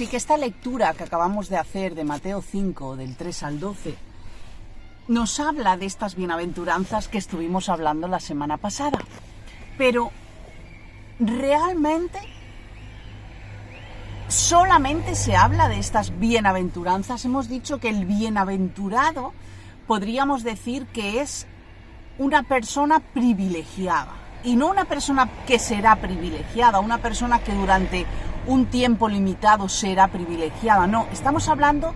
Así que esta lectura que acabamos de hacer de Mateo 5, del 3 al 12, nos habla de estas bienaventuranzas que estuvimos hablando la semana pasada. Pero realmente solamente se habla de estas bienaventuranzas. Hemos dicho que el bienaventurado podríamos decir que es una persona privilegiada. Y no una persona que será privilegiada, una persona que durante un tiempo limitado será privilegiada. No, estamos hablando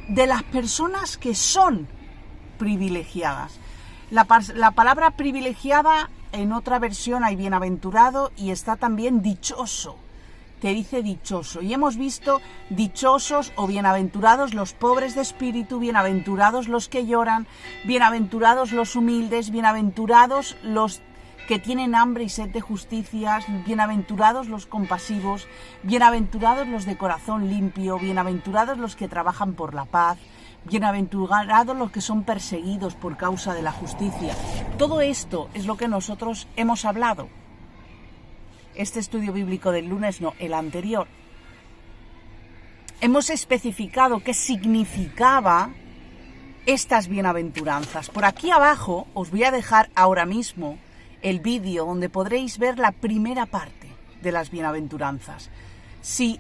de las personas que son privilegiadas. La palabra privilegiada, en otra versión hay bienaventurado y está también dichoso. Te dice dichoso. Y hemos visto dichosos o bienaventurados los pobres de espíritu, bienaventurados los que lloran, bienaventurados los humildes, bienaventurados los que tienen hambre y sed de justicias, bienaventurados los compasivos, bienaventurados los de corazón limpio, bienaventurados los que trabajan por la paz, bienaventurados los que son perseguidos por causa de la justicia. Todo esto es lo que nosotros hemos hablado. Este estudio bíblico del lunes, no, el anterior. Hemos especificado qué significaba estas bienaventuranzas. Por aquí abajo os voy a dejar ahora mismo el vídeo donde podréis ver la primera parte de las bienaventuranzas. Si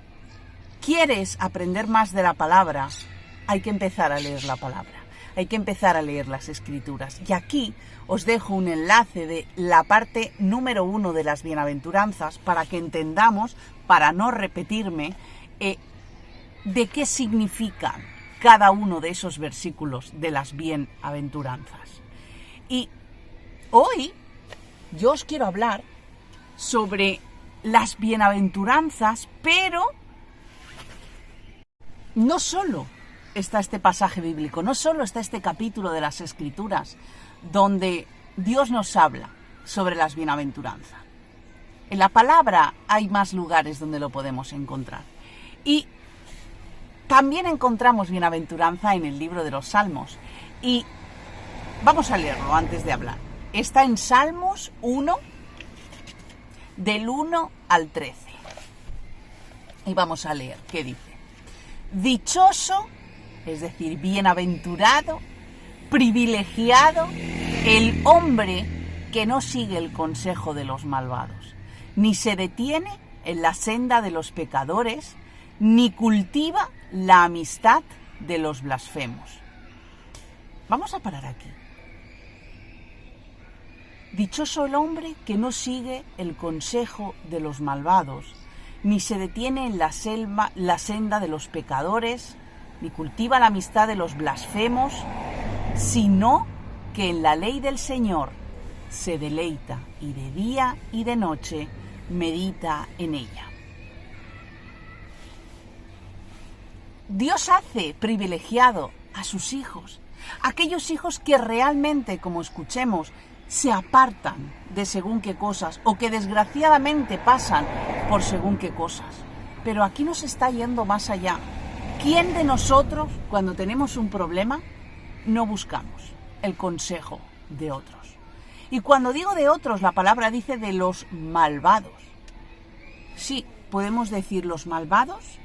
quieres aprender más de la palabra, hay que empezar a leer la palabra, hay que empezar a leer las Escrituras. Y aquí os dejo un enlace de la parte número 1 de las bienaventuranzas para que entendamos, para no repetirme, de qué significan cada uno de esos versículos de las bienaventuranzas. Y hoy yo os quiero hablar sobre las bienaventuranzas, pero no solo está este pasaje bíblico, no solo está este capítulo de las Escrituras donde Dios nos habla sobre las bienaventuranzas. En la palabra hay más lugares donde lo podemos encontrar. Y también encontramos bienaventuranza en el libro de los Salmos. Y vamos a leerlo antes de hablar. Está en Salmos 1, del 1 al 13. Y vamos a leer, ¿qué dice? Dichoso, es decir, bienaventurado, privilegiado, el hombre que no sigue el consejo de los malvados, ni se detiene en la senda de los pecadores, ni cultiva la amistad de los blasfemos. Vamos a parar aquí. Dichoso el hombre que no sigue el consejo de los malvados, ni se detiene en la senda de los pecadores, ni cultiva la amistad de los blasfemos, sino que en la ley del Señor se deleita y de día y de noche medita en ella. Dios hace privilegiado a sus hijos, aquellos hijos que realmente, como escuchemos, se apartan de según qué cosas o que desgraciadamente pasan por según qué cosas. Pero aquí nos está yendo más allá. ¿Quién de nosotros, cuando tenemos un problema, no buscamos el consejo de otros? Y cuando digo de otros, la palabra dice de los malvados. Sí, podemos decir los malvados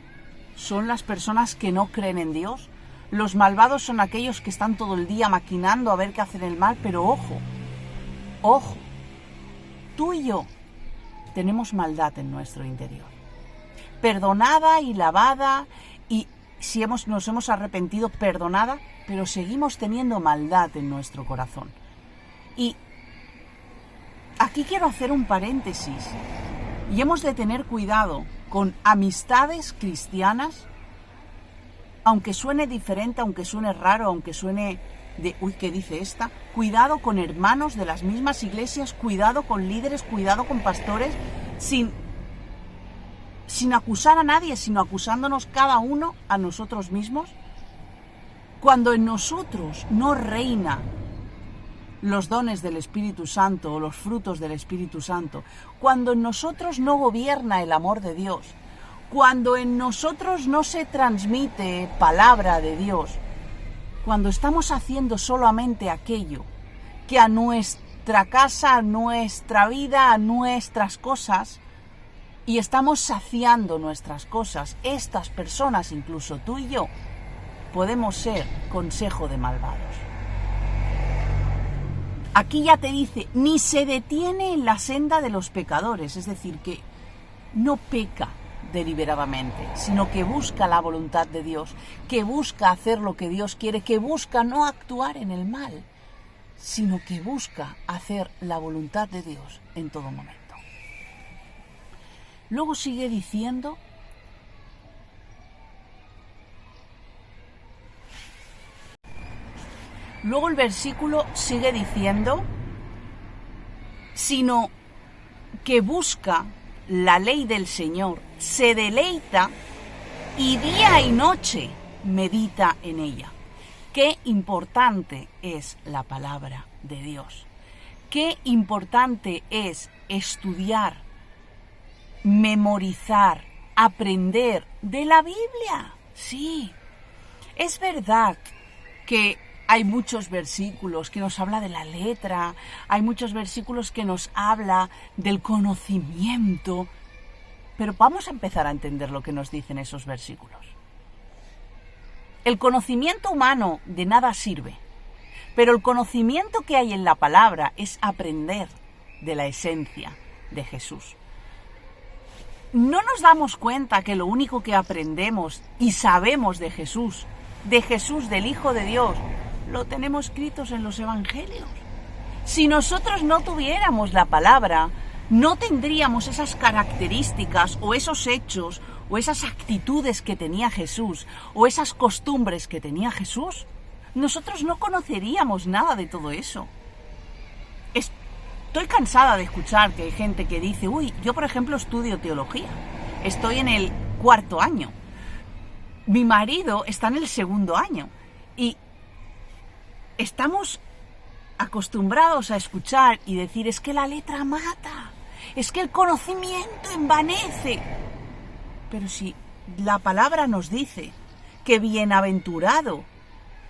son las personas que no creen en Dios. Los malvados son aquellos que están todo el día maquinando a ver qué hacen el mal, pero ojo, tú y yo tenemos maldad en nuestro interior, perdonada y lavada, y si nos hemos arrepentido, perdonada, pero seguimos teniendo maldad en nuestro corazón. Y aquí quiero hacer un paréntesis, y hemos de tener cuidado con amistades cristianas, aunque suene diferente, aunque suene raro, aunque suene de, uy, ¿qué dice esta? Cuidado con hermanos de las mismas iglesias, cuidado con líderes, cuidado con pastores, sin acusar a nadie, sino acusándonos cada uno a nosotros mismos. Cuando en nosotros no reina los dones del Espíritu Santo o los frutos del Espíritu Santo, cuando en nosotros no gobierna el amor de Dios, cuando en nosotros no se transmite palabra de Dios, cuando estamos haciendo solamente aquello que a nuestra casa, a nuestra vida, a nuestras cosas y estamos saciando nuestras cosas, estas personas, incluso tú y yo, podemos ser consejo de malvados. Aquí ya te dice, ni se detiene en la senda de los pecadores, es decir, que no peca deliberadamente, sino que busca la voluntad de Dios, que busca hacer lo que Dios quiere, que busca no actuar en el mal, sino que busca hacer la voluntad de Dios en todo momento. Luego sigue diciendo, luego el versículo sigue diciendo, sino que busca la ley del Señor, se deleita y día y noche medita en ella. Qué importante es la palabra de Dios. Qué importante es estudiar, memorizar, aprender de la Biblia. Sí, es verdad que hay muchos versículos que nos habla de la letra, hay muchos versículos que nos habla del conocimiento, pero vamos a empezar a entender lo que nos dicen esos versículos. El conocimiento humano de nada sirve, pero el conocimiento que hay en la palabra es aprender de la esencia de Jesús. No nos damos cuenta que lo único que aprendemos y sabemos de Jesús, del Hijo de Dios, lo tenemos escritos en los Evangelios. Si nosotros no tuviéramos la palabra, no tendríamos esas características o esos hechos o esas actitudes que tenía Jesús o esas costumbres que tenía Jesús. Nosotros no conoceríamos nada de todo eso. Estoy cansada de escuchar que hay gente que dice, yo por ejemplo estudio teología, estoy en el 4º año, mi marido está en el 2º año y estamos acostumbrados a escuchar y decir, es que la letra mata, es que el conocimiento envanece. Pero si la palabra nos dice que bienaventurado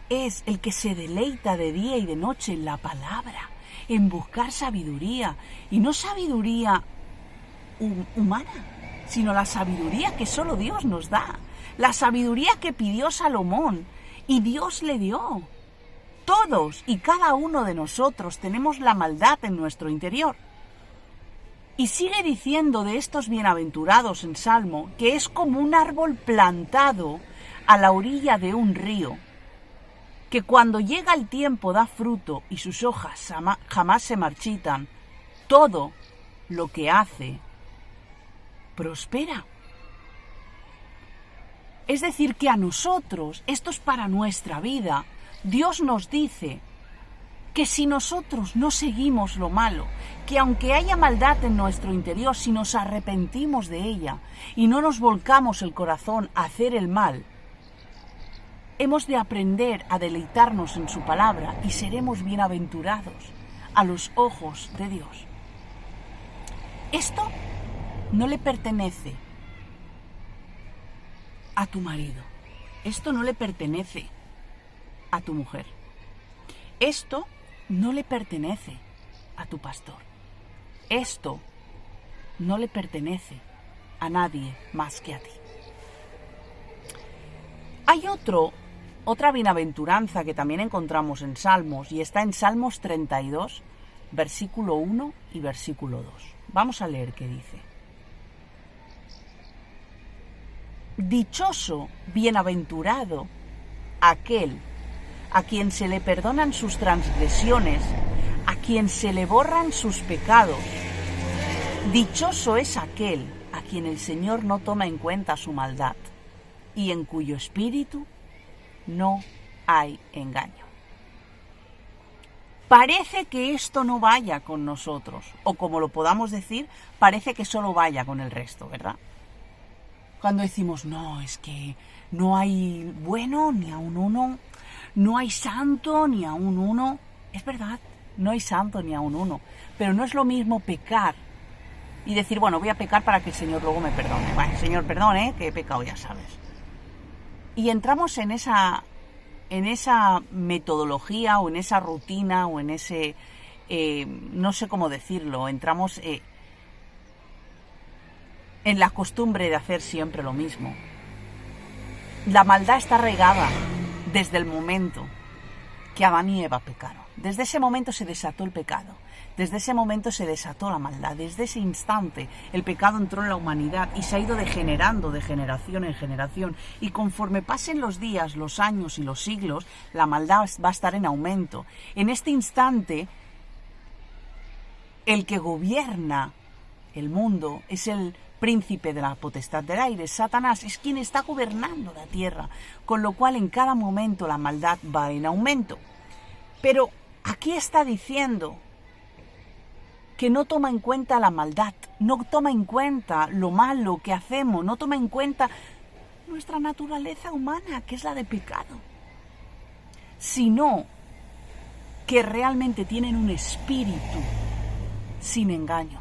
es el que se deleita de día y de noche en la palabra, en buscar sabiduría, y no sabiduría humana, sino la sabiduría que solo Dios nos da, la sabiduría que pidió Salomón y Dios le dio. Todos y cada uno de nosotros tenemos la maldad en nuestro interior. Y sigue diciendo de estos bienaventurados en Salmo que es como un árbol plantado a la orilla de un río, que cuando llega el tiempo da fruto y sus hojas jamás se marchitan, todo lo que hace prospera. Es decir, que a nosotros, esto es para nuestra vida, Dios nos dice que si nosotros no seguimos lo malo, que aunque haya maldad en nuestro interior, si nos arrepentimos de ella y no nos volcamos el corazón a hacer el mal, hemos de aprender a deleitarnos en su palabra y seremos bienaventurados a los ojos de Dios. Esto no le pertenece a tu marido. Esto no le pertenece a tu mujer. Esto no le pertenece a tu pastor. Esto no le pertenece a nadie más que a ti. Hay otra bienaventuranza que también encontramos en Salmos y está en Salmos 32, versículo 1 y versículo 2. Vamos a leer qué dice. Dichoso, bienaventurado, aquel a quien se le perdonan sus transgresiones, a quien se le borran sus pecados. Dichoso es aquel a quien el Señor no toma en cuenta su maldad y en cuyo espíritu no hay engaño. Parece que esto no vaya con nosotros, o como lo podamos decir, parece que solo vaya con el resto, ¿verdad? Cuando decimos, no, es que no hay bueno ni aun uno, no hay santo ni aun uno. Es verdad, no hay santo ni aun uno, pero no es lo mismo pecar y decir, bueno, voy a pecar para que el Señor luego me perdone. Bueno, Señor, perdone, que he pecado, ya sabes. Y entramos en esa metodología o en esa rutina o en ese, no sé cómo decirlo, entramos en la costumbre de hacer siempre lo mismo. La maldad está regada desde el momento que Adán y Eva pecaron. Desde ese momento se desató el pecado. Desde ese momento se desató la maldad. Desde ese instante el pecado entró en la humanidad y se ha ido degenerando de generación en generación. Y conforme pasen los días, los años y los siglos, la maldad va a estar en aumento. En este instante, el que gobierna el mundo es el príncipe de la potestad del aire. Satanás es quien está gobernando la tierra, con lo cual en cada momento la maldad va en aumento. Pero aquí está diciendo que no toma en cuenta la maldad, no toma en cuenta lo malo que hacemos, no toma en cuenta nuestra naturaleza humana, que es la de pecado, sino que realmente tienen un espíritu sin engaño.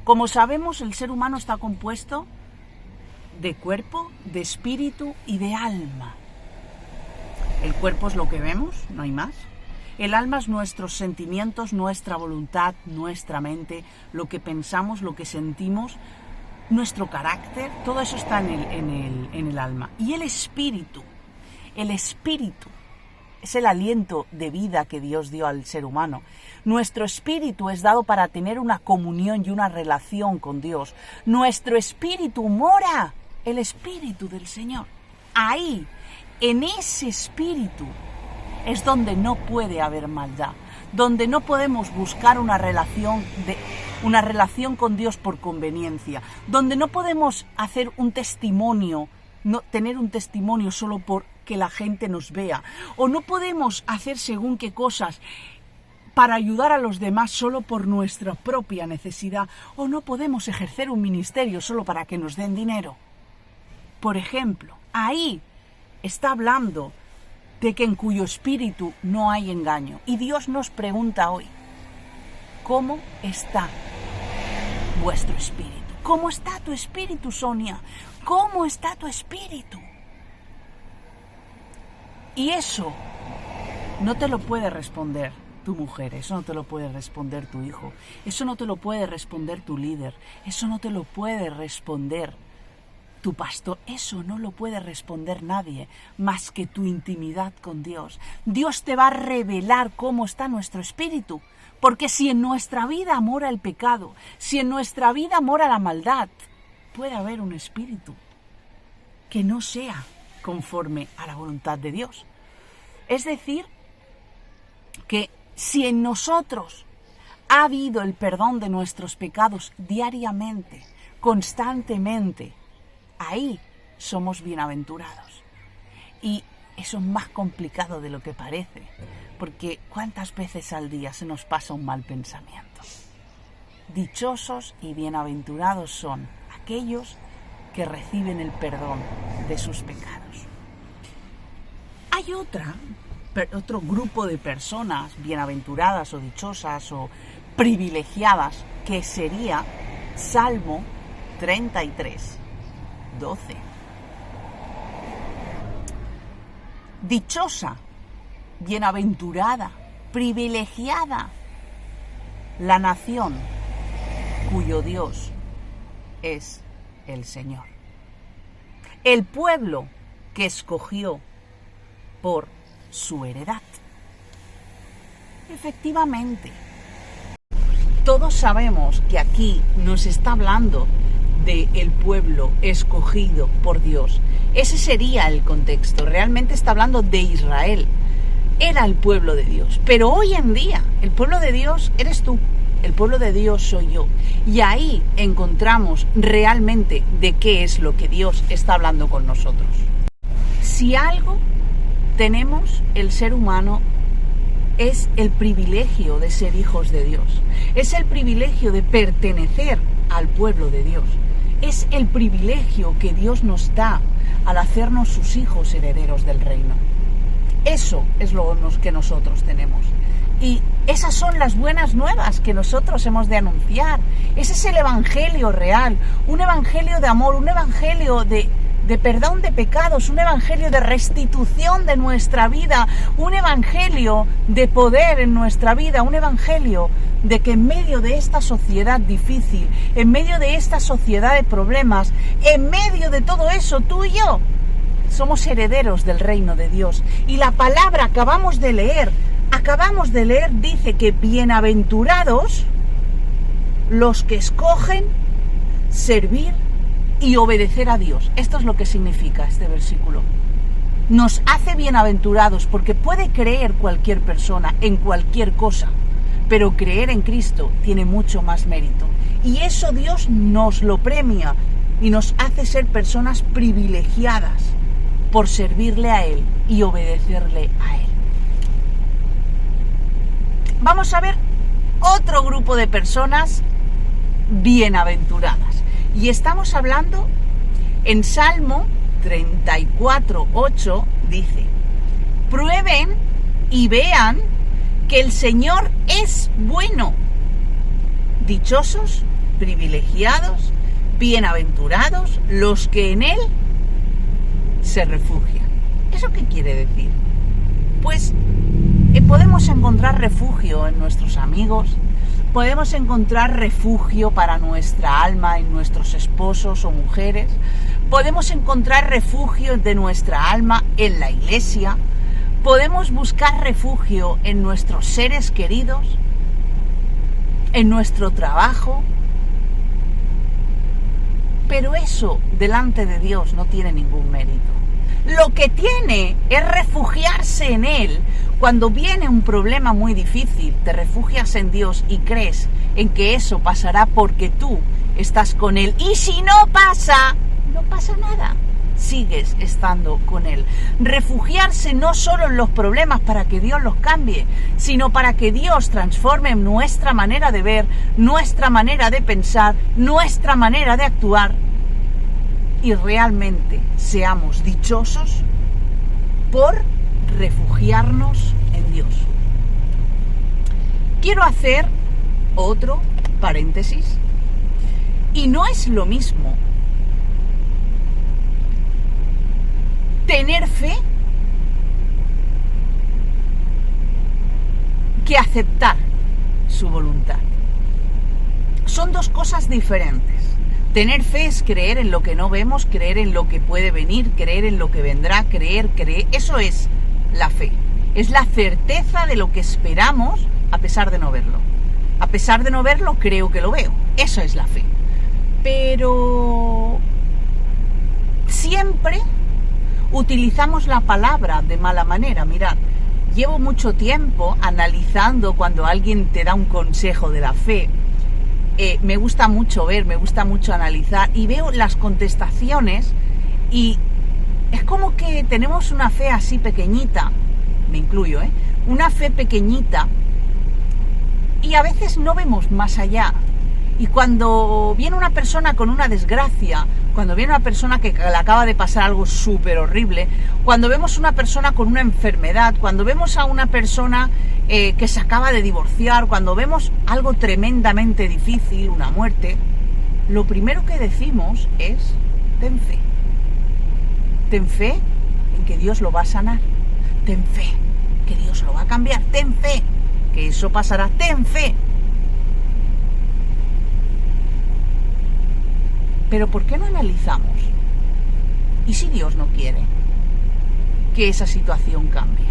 Como sabemos, el ser humano está compuesto de cuerpo, de espíritu y de alma. El cuerpo es lo que vemos, no hay más. El alma es nuestros sentimientos, nuestra voluntad, nuestra mente, lo que pensamos, lo que sentimos, nuestro carácter, todo eso está en el alma. Y el espíritu es el aliento de vida que Dios dio al ser humano. Nuestro espíritu es dado para tener una comunión y una relación con Dios. Nuestro espíritu mora el espíritu del Señor. Ahí, en ese espíritu, es donde no puede haber maldad, donde no podemos buscar una relación con Dios por conveniencia, donde no podemos hacer un testimonio, tener un testimonio solo por que la gente nos vea, o no podemos hacer según qué cosas para ayudar a los demás solo por nuestra propia necesidad, o no podemos ejercer un ministerio solo para que nos den dinero. Por ejemplo, ahí está hablando de que en cuyo espíritu no hay engaño. Y Dios nos pregunta hoy, ¿cómo está vuestro espíritu? ¿Cómo está tu espíritu, Sonia? ¿Cómo está tu espíritu? Y eso no te lo puede responder tu mujer, eso no te lo puede responder tu hijo, eso no te lo puede responder tu líder, eso no te lo puede responder tu pastor, eso no lo puede responder nadie más que tu intimidad con Dios. Dios te va a revelar cómo está nuestro espíritu, porque si en nuestra vida mora el pecado, si en nuestra vida mora la maldad, puede haber un espíritu que no sea conforme a la voluntad de Dios. Es decir, que si en nosotros ha habido el perdón de nuestros pecados diariamente, constantemente, ahí somos bienaventurados. Y eso es más complicado de lo que parece, porque ¿cuántas veces al día se nos pasa un mal pensamiento? Dichosos y bienaventurados son aquellos que reciben el perdón de sus pecados. Hay otro grupo de personas bienaventuradas o dichosas o privilegiadas, que sería Salmo 33, 12. Dichosa, bienaventurada, privilegiada, la nación cuyo Dios es el Señor. El pueblo que escogió por su heredad. Efectivamente, todos sabemos que aquí nos está hablando del pueblo escogido por Dios. Ese sería el contexto. Realmente está hablando de Israel. Era el pueblo de Dios. Pero hoy en día, el pueblo de Dios eres tú. El pueblo de Dios soy yo. Y ahí encontramos realmente de qué es lo que Dios está hablando con nosotros. Si algo tenemos el ser humano, es el privilegio de ser hijos de Dios. Es el privilegio de pertenecer al pueblo de Dios. Es el privilegio que Dios nos da al hacernos sus hijos herederos del reino. Eso es lo que nosotros tenemos. Y esas son las buenas nuevas que nosotros hemos de anunciar. Ese es el evangelio real, un evangelio de amor, un evangelio de de perdón de pecados, un evangelio de restitución de nuestra vida, un evangelio de poder en nuestra vida, un evangelio de que en medio de esta sociedad difícil, en medio de esta sociedad de problemas, en medio de todo eso, tú y yo somos herederos del reino de Dios. Y la palabra acabamos de leer, dice que bienaventurados los que escogen servir y obedecer a Dios. Esto es lo que significa este versículo. Nos hace bienaventurados porque puede creer cualquier persona en cualquier cosa, pero creer en Cristo tiene mucho más mérito. Y eso Dios nos lo premia y nos hace ser personas privilegiadas por servirle a Él y obedecerle a Él. Vamos a ver otro grupo de personas bienaventuradas. Y estamos hablando en Salmo 34:8, dice: prueben y vean que el Señor es bueno. Dichosos, privilegiados, bienaventurados los que en Él se refugian. ¿Eso qué quiere decir? Pues podemos encontrar refugio en nuestros amigos, podemos encontrar refugio para nuestra alma en nuestros esposos o mujeres, podemos encontrar refugio de nuestra alma en la iglesia, podemos buscar refugio en nuestros seres queridos, en nuestro trabajo, pero eso delante de Dios no tiene ningún mérito. Lo que tiene es refugiarse en Él. Cuando viene un problema muy difícil, te refugias en Dios y crees en que eso pasará porque tú estás con Él. Y si no pasa, no pasa nada. Sigues estando con Él. Refugiarse no solo en los problemas para que Dios los cambie, sino para que Dios transforme nuestra manera de ver, nuestra manera de pensar, nuestra manera de actuar, y realmente seamos dichosos por refugiarnos en Dios. Quiero hacer otro paréntesis, y no es lo mismo tener fe que aceptar su voluntad. Son dos cosas diferentes. Tener fe es creer en lo que no vemos, creer en lo que puede venir, creer en lo que vendrá, creer. Eso es la fe. Es la certeza de lo que esperamos a pesar de no verlo. A pesar de no verlo, creo que lo veo. Eso es la fe. Pero siempre utilizamos la palabra de mala manera. Mirad, llevo mucho tiempo analizando cuando alguien te da un consejo de la fe. Me gusta mucho ver, me gusta mucho analizar y veo las contestaciones y es como que tenemos una fe así pequeñita, me incluyo, una fe pequeñita, y a veces no vemos más allá. Y cuando viene una persona con una desgracia, cuando viene una persona que le acaba de pasar algo súper horrible, cuando vemos una persona con una enfermedad, cuando vemos a una persona que se acaba de divorciar, cuando vemos algo tremendamente difícil, una muerte, lo primero que decimos es: ten fe. Ten fe en que Dios lo va a sanar. Ten fe que Dios lo va a cambiar. Ten fe que eso pasará. Ten fe. Pero ¿por qué no analizamos? ¿Y si Dios no quiere que esa situación cambie?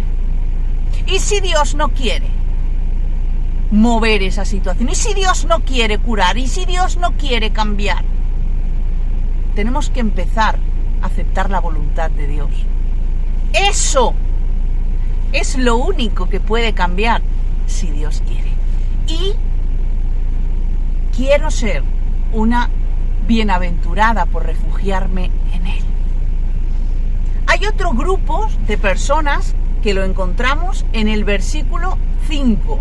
¿Y si Dios no quiere mover esa situación? ¿Y si Dios no quiere curar? ¿Y si Dios no quiere cambiar? Tenemos que empezar a aceptar la voluntad de Dios. Eso es lo único que puede cambiar si Dios quiere. Y quiero ser una bienaventurada por refugiarme en Él. Hay otro grupo de personas que lo encontramos en el versículo 5,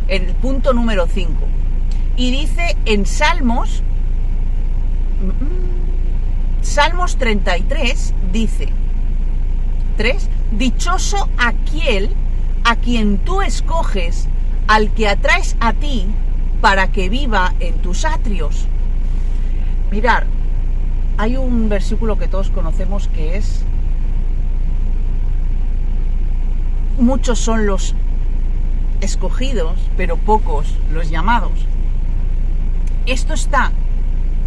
en el punto número 5, y dice en Salmos 33, dice 3: dichoso aquel a quien tú escoges, al que atraes a ti para que viva en tus atrios. Mirad, Hay un versículo que todos conocemos que es: muchos son los escogidos, pero pocos los llamados. Esto está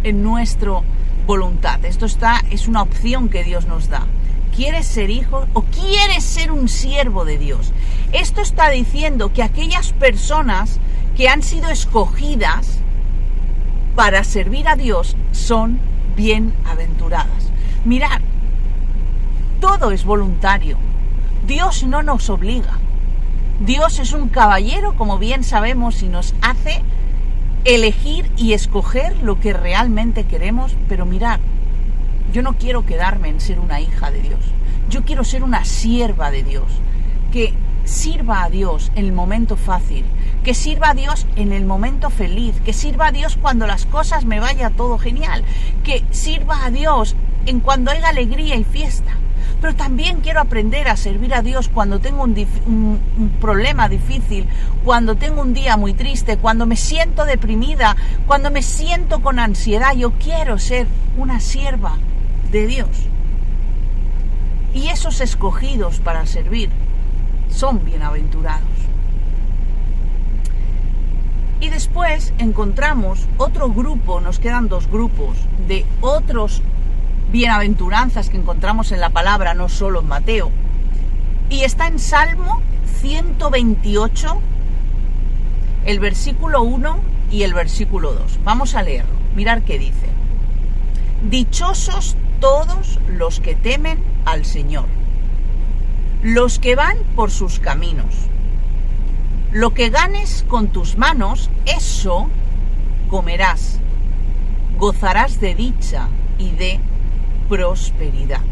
en nuestra voluntad, es una opción que Dios nos da. ¿Quieres ser hijo o quieres ser un siervo de Dios? Esto está diciendo que aquellas personas que han sido escogidas para servir a Dios son bienaventuradas. Mirad, todo es voluntario. Dios no nos obliga. Dios es un caballero, como bien sabemos, y nos hace elegir y escoger lo que realmente queremos. Pero mirad, yo no quiero quedarme en ser una hija de Dios. Yo quiero ser una sierva de Dios, que sirva a Dios en el momento fácil, que sirva a Dios en el momento feliz, que sirva a Dios cuando las cosas me vaya todo genial, que sirva a Dios en cuando haya alegría y fiesta. Pero también quiero aprender a servir a Dios cuando tengo un problema difícil, cuando tengo un día muy triste, cuando me siento deprimida, cuando me siento con ansiedad. Yo quiero ser una sierva de Dios. Y esos escogidos para servir son bienaventurados. Y después encontramos otro grupo, nos quedan dos grupos de otros bienaventuranzas que encontramos en la palabra, no solo en Mateo. Y está en Salmo 128, el versículo 1 y el versículo 2. Vamos a leerlo. Mirad qué dice: dichosos todos los que temen al Señor, los que van por sus caminos. Lo que ganes con tus manos, eso comerás. Gozarás de dicha y de prosperidad.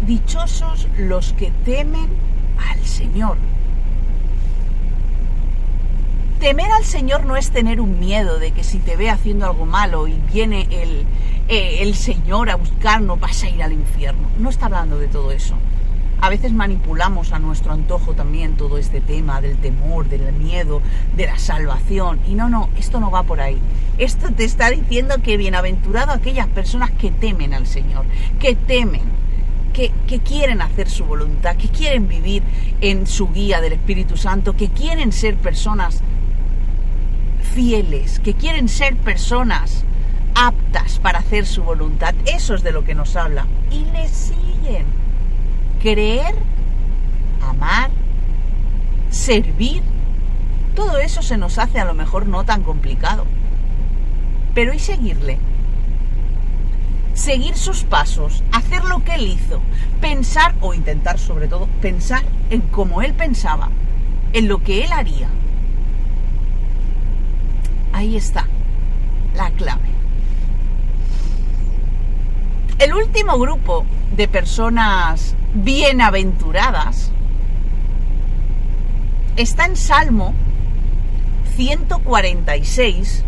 Dichosos los que temen al Señor. Temer al Señor no es tener un miedo de que si te ve haciendo algo malo y viene el Señor a buscarnos, vas a ir al infierno. No está hablando de todo eso. A veces manipulamos a nuestro antojo también todo este tema del temor, del miedo, de la salvación. Y no, esto no va por ahí. Esto te está diciendo que bienaventurado aquellas personas que temen al Señor, que temen, que quieren hacer su voluntad, que quieren vivir en su guía del Espíritu Santo, que quieren ser personas fieles, que quieren ser personas aptas para hacer su voluntad. Eso es de lo que nos habla. Y le siguen. Creer, amar, servir, todo eso se nos hace a lo mejor no tan complicado. Pero ¿y seguirle? Seguir sus pasos, hacer lo que él hizo, pensar, o intentar sobre todo, pensar en cómo él pensaba, en lo que él haría. Ahí está la clave. El último grupo de personas bienaventuradas está en Salmo 146,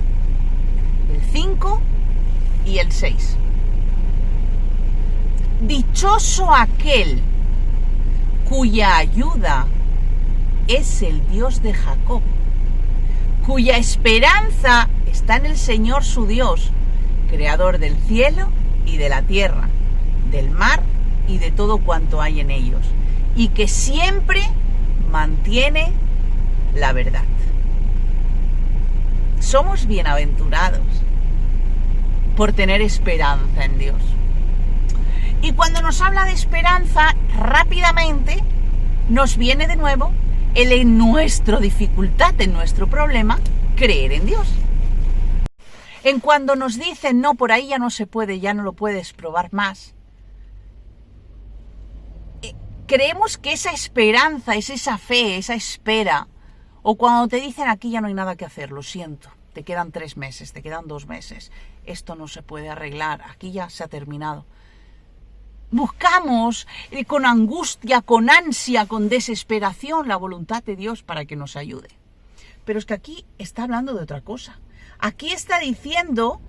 el 5 y el 6. Dichoso aquel cuya ayuda es el Dios de Jacob, cuya esperanza está en el Señor su Dios, creador del cielo y de la tierra, del mar y de todo cuanto hay en ellos, y que siempre mantiene la verdad. Somos bienaventurados por tener esperanza en Dios. Y cuando nos habla de esperanza, rápidamente nos viene de nuevo en nuestra dificultad, en nuestro problema, creer en Dios. En cuando nos dicen, no, por ahí ya no se puede, ya no lo puedes probar más, creemos que esa esperanza es esa fe, esa espera. O cuando te dicen, aquí ya no hay nada que hacer, lo siento, te quedan 3 meses, te quedan 2 meses, esto no se puede arreglar, aquí ya se ha terminado. Buscamos con angustia, con ansia, con desesperación la voluntad de Dios para que nos ayude. Pero es que aquí está hablando de otra cosa. Aquí está diciendo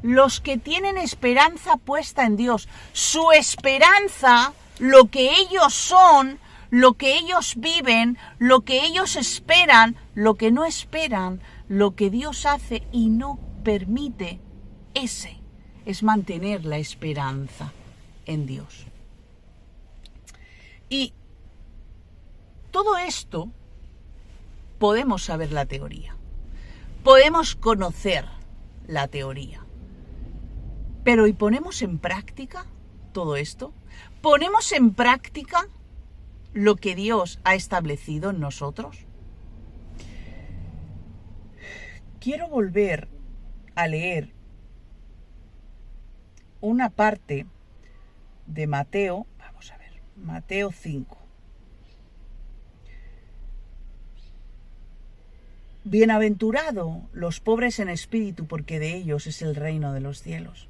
los que tienen esperanza puesta en Dios. Su esperanza, lo que ellos son, lo que ellos viven, lo que ellos esperan, lo que no esperan, lo que Dios hace y no permite Ese es mantener la esperanza en Dios. Y todo esto podemos saber la teoría, podemos conocer la teoría, pero ¿y ponemos en práctica todo esto? ¿Ponemos en práctica lo que Dios ha establecido en nosotros? Quiero volver a leer una parte de Mateo, vamos a ver, Mateo 5. Bienaventurados los pobres en espíritu, porque de ellos es el reino de los cielos.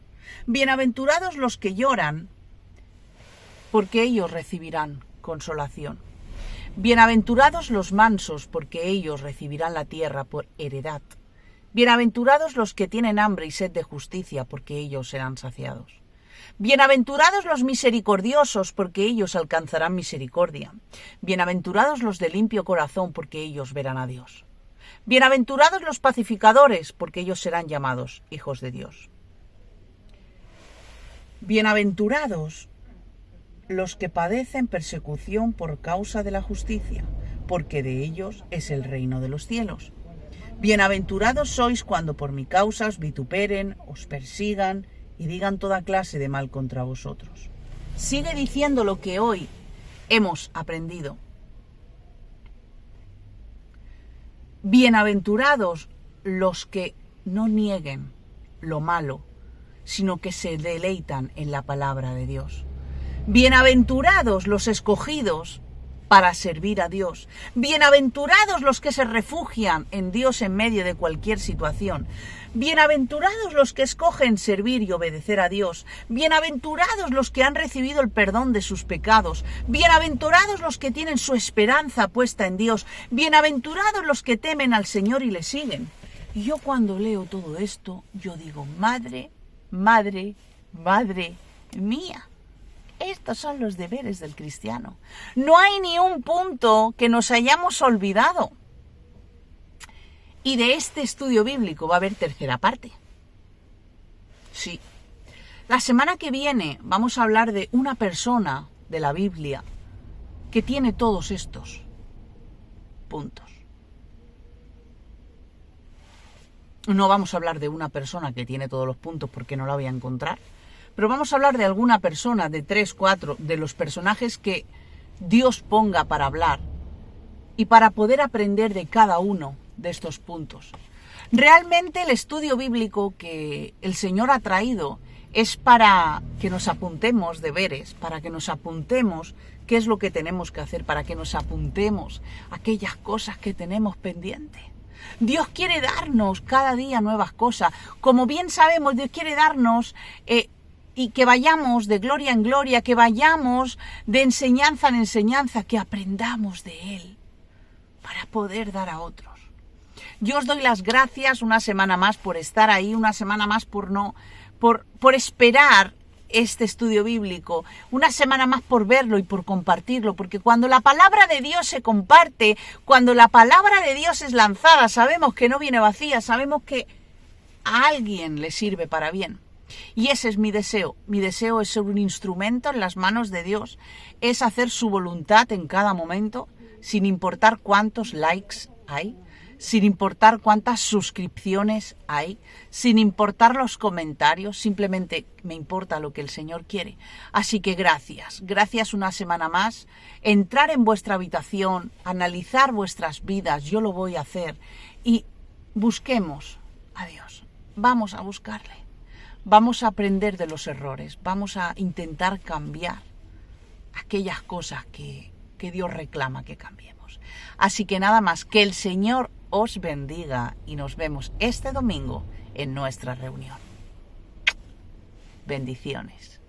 Bienaventurados los que lloran, porque ellos recibirán consolación. Bienaventurados los mansos, porque ellos recibirán la tierra por heredad. Bienaventurados los que tienen hambre y sed de justicia, porque ellos serán saciados. Bienaventurados los misericordiosos, porque ellos alcanzarán misericordia. Bienaventurados los de limpio corazón, porque ellos verán a Dios. Bienaventurados los pacificadores, porque ellos serán llamados hijos de Dios. Bienaventurados los que padecen persecución por causa de la justicia, porque de ellos es el reino de los cielos. Bienaventurados sois cuando por mi causa os vituperen, os persigan y digan toda clase de mal contra vosotros. Sigue diciendo lo que hoy hemos aprendido. Bienaventurados los que no nieguen lo malo, sino que se deleitan en la palabra de Dios. Bienaventurados los escogidos para servir a Dios. Bienaventurados los que se refugian en Dios en medio de cualquier situación. Bienaventurados los que escogen servir y obedecer a Dios. Bienaventurados los que han recibido el perdón de sus pecados. Bienaventurados los que tienen su esperanza puesta en Dios. Bienaventurados los que temen al Señor y le siguen. Y yo cuando leo todo esto, yo digo, madre, madre, madre mía. Estos son los deberes del cristiano. No hay ni un punto que nos hayamos olvidado. Y de este estudio bíblico va a haber tercera parte. Sí. La semana que viene vamos a hablar de una persona de la Biblia que tiene todos estos puntos. No vamos a hablar de una persona que tiene todos los puntos porque no la voy a encontrar. Pero vamos a hablar de alguna persona, de 3, 4, de los personajes que Dios ponga para hablar y para poder aprender de cada uno de estos puntos. Realmente el estudio bíblico que el Señor ha traído es para que nos apuntemos deberes, para que nos apuntemos qué es lo que tenemos que hacer, para que nos apuntemos aquellas cosas que tenemos pendientes. Dios quiere darnos cada día nuevas cosas. Como bien sabemos, Dios quiere darnos y que vayamos de gloria en gloria, que vayamos de enseñanza en enseñanza, que aprendamos de Él para poder dar a otros. Yo os doy las gracias una semana más por estar ahí, una semana más por esperar este estudio bíblico, una semana más por verlo y por compartirlo, porque cuando la palabra de Dios se comparte, cuando la palabra de Dios es lanzada, sabemos que no viene vacía, sabemos que a alguien le sirve para bien. Y ese es mi deseo. Mi deseo es ser un instrumento en las manos de Dios, es hacer su voluntad en cada momento, sin importar cuántos likes hay, sin importar cuántas suscripciones hay, sin importar los comentarios, simplemente me importa lo que el Señor quiere. Así que gracias una semana más, entrar en vuestra habitación, analizar vuestras vidas, yo lo voy a hacer, y busquemos a Dios, vamos a buscarle, vamos a aprender de los errores, vamos a intentar cambiar aquellas cosas que Dios reclama que cambiemos. Así que nada más, que el Señor os bendiga y nos vemos este domingo en nuestra reunión. Bendiciones.